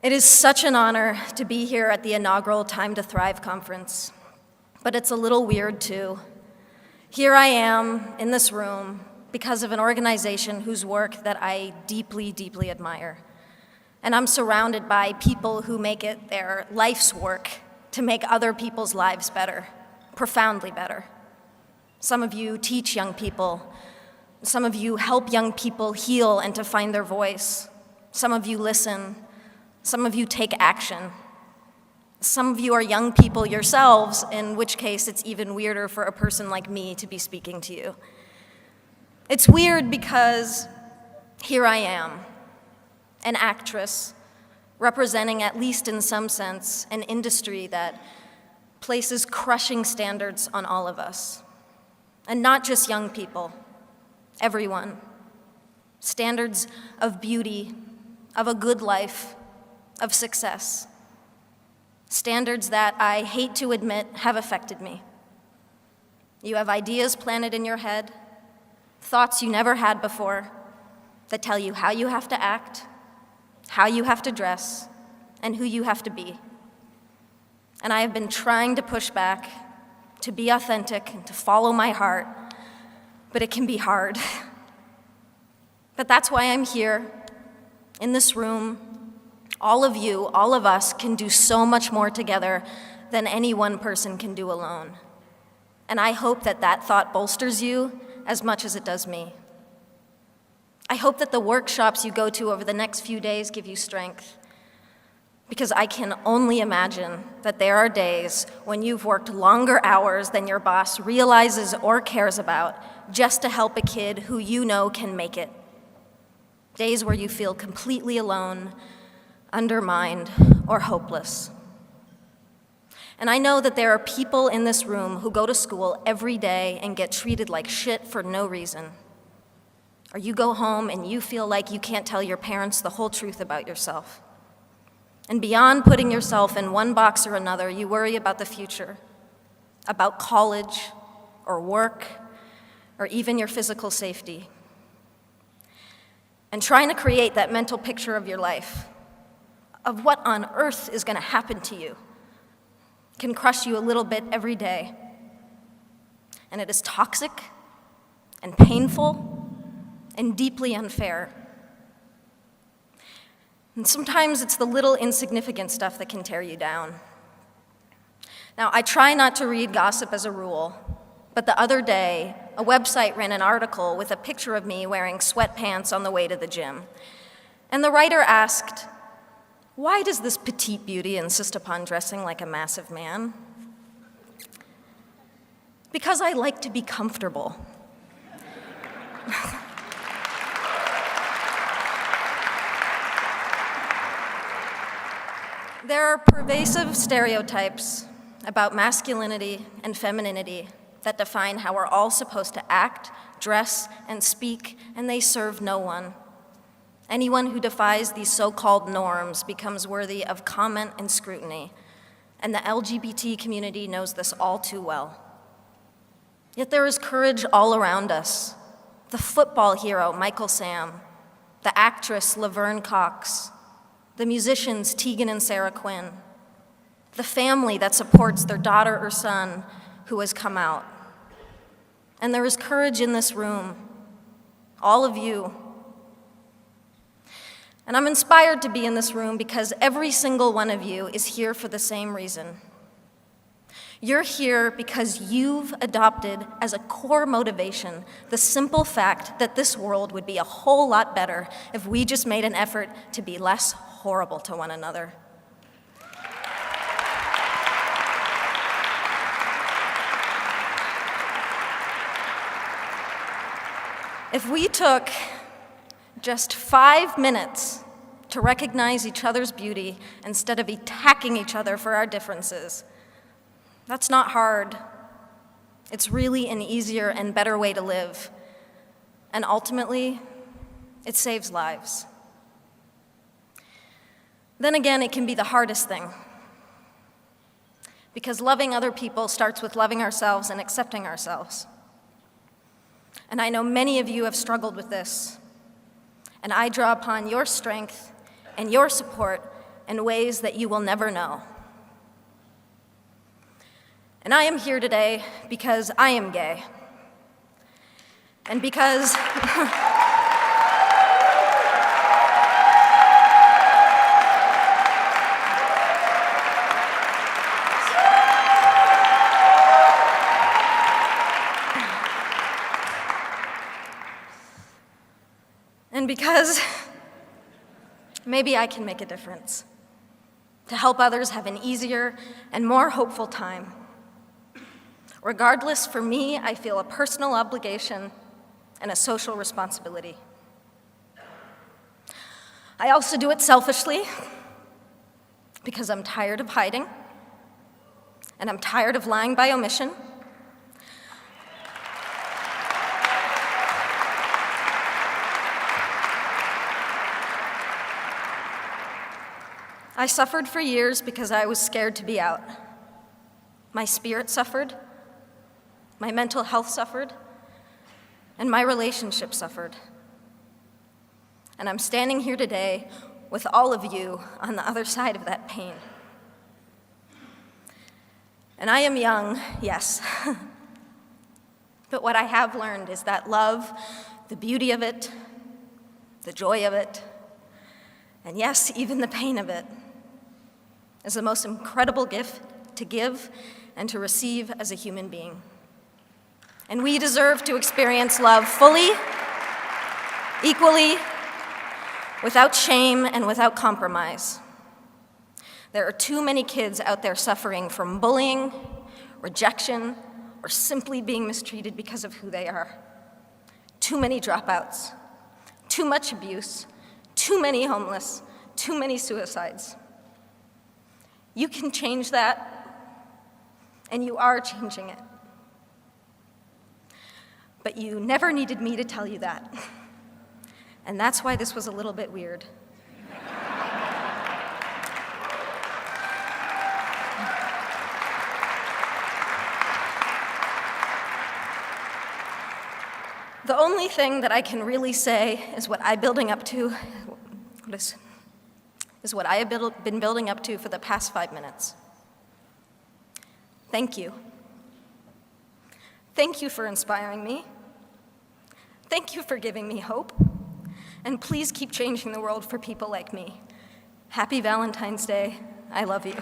It is such an honor to be here at the inaugural Time to Thrive conference, but it's a little weird too. Here I am in this room because of an organization whose work that I deeply, deeply admire. And I'm surrounded by people who make it their life's work to make other people's lives better, profoundly better. Some of you teach young people. Some of you help young people heal and to find their voice. Some of you listen. Some of you take action. Some of you are young people yourselves, in which case it's even weirder for a person like me to be speaking to you. It's weird because here I am, an actress, representing, at least in some sense, an industry that places crushing standards on all of us. And not just young people, everyone. Standards of beauty, of a good life, of success. Standards that I hate to admit have affected me. You have ideas planted in your head, thoughts you never had before, that tell you how you have to act, how you have to dress, and who you have to be. And I have been trying to push back, to be authentic, and to follow my heart, but it can be hard. But that's why I'm here, in this room. All of you, all of us, can do so much more together than any one person can do alone. And I hope that that thought bolsters you as much as it does me. I hope that the workshops you go to over the next few days give you strength, because I can only imagine that there are days when you've worked longer hours than your boss realizes or cares about just to help a kid who you know can make it. Days where you feel completely alone, undermined, or hopeless. And I know that there are people in this room who go to school every day and get treated like shit for no reason. Or you go home and you feel like you can't tell your parents the whole truth about yourself. And beyond putting yourself in one box or another, you worry about the future, about college, or work, or even your physical safety. And trying to create that mental picture of your life, of what on earth is going to happen to you, can crush you a little bit every day. And it is toxic and painful and deeply unfair. And sometimes it's the little insignificant stuff that can tear you down. Now, I try not to read gossip as a rule, but the other day, a website ran an article with a picture of me wearing sweatpants on the way to the gym. And the writer asked, "Why does this petite beauty insist upon dressing like a massive man?" Because I like to be comfortable. There are pervasive stereotypes about masculinity and femininity that define how we're all supposed to act, dress, and speak, and they serve no one. Anyone who defies these so-called norms becomes worthy of comment and scrutiny, and the LGBT community knows this all too well. Yet there is courage all around us. The football hero, Michael Sam, the actress, Laverne Cox, the musicians, Tegan and Sarah Quinn, the family that supports their daughter or son who has come out. And there is courage in this room, all of you. And I'm inspired to be in this room because every single one of you is here for the same reason. You're here because you've adopted as a core motivation the simple fact that this world would be a whole lot better if we just made an effort to be less horrible to one another. If we took just 5 minutes to recognize each other's beauty instead of attacking each other for our differences, that's not hard. It's really an easier and better way to live. And ultimately, it saves lives. Then again, it can be the hardest thing. Because loving other people starts with loving ourselves and accepting ourselves. And I know many of you have struggled with this. And I draw upon your strength and your support in ways that you will never know. And I am here today because I am gay. And because maybe I can make a difference to help others have an easier and more hopeful time. Regardless, for me, I feel a personal obligation and a social responsibility. I also do it selfishly because I'm tired of hiding, and I'm tired of lying by omission. I suffered for years because I was scared to be out. My spirit suffered, my mental health suffered, and my relationship suffered. And I'm standing here today with all of you on the other side of that pain. And I am young, yes, but what I have learned is that love, the beauty of it, the joy of it, and yes, even the pain of it, is the most incredible gift to give and to receive as a human being. And we deserve to experience love fully, equally, without shame and without compromise. There are too many kids out there suffering from bullying, rejection, or simply being mistreated because of who they are. Too many dropouts, too much abuse, too many homeless, too many suicides. You can change that, and you are changing it. But you never needed me to tell you that. And that's why this was a little bit weird. The only thing that I can really say is what I'm building up to, is what I have been building up to for the past 5 minutes. Thank you. Thank you for inspiring me. Thank you for giving me hope. And please keep changing the world for people like me. Happy Valentine's Day. I love you.